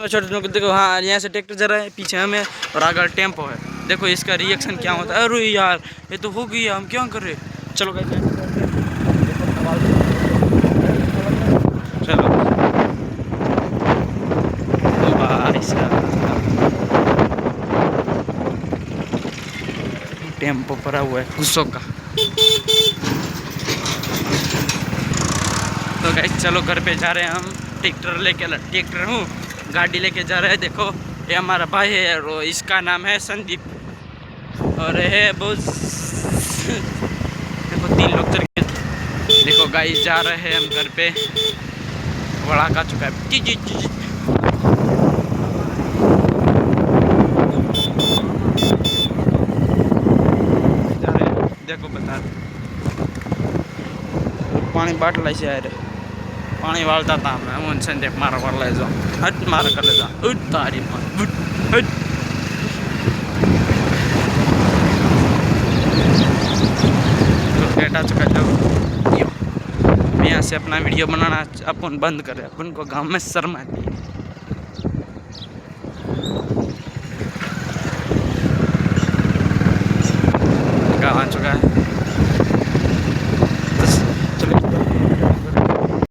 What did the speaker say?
छोटे को देखो, हाँ यहाँ से ट्रैक्टर जा रहा है, पीछे हमें और आगे टेम्पो है। देखो इसका रिएक्शन क्या होता है। अरे यार ये तो हो गई, हम क्या कर रहे। चलो गाइस चलो टेम्पो भरा हुआ है गुस्सों का। तो गाइस चलो घर पे जा रहे हैं हम। ट्रैक्टर हूँ, गाड़ी लेके जा रहे हैं। देखो ये हमारा भाई है और इसका नाम है संदीप। और है बहुत देखो 3 लोग चल के। देखो गाइस जा रहे हैं हम घर पे। बड़ा का चुका है। जी जी जी जी। जा रहे हैं, देखो बता पानी बाटला से आ रहे पानी वालता था मैं उन संदीप मारा वाला ले जाओ हट मार कर ले जा उठ तारी मार हट। बेटा चुका जाओ। मैं यहाँ से अपना वीडियो बनाना अपन बंद कर रहे, अपन को गांव में शर्म आती है।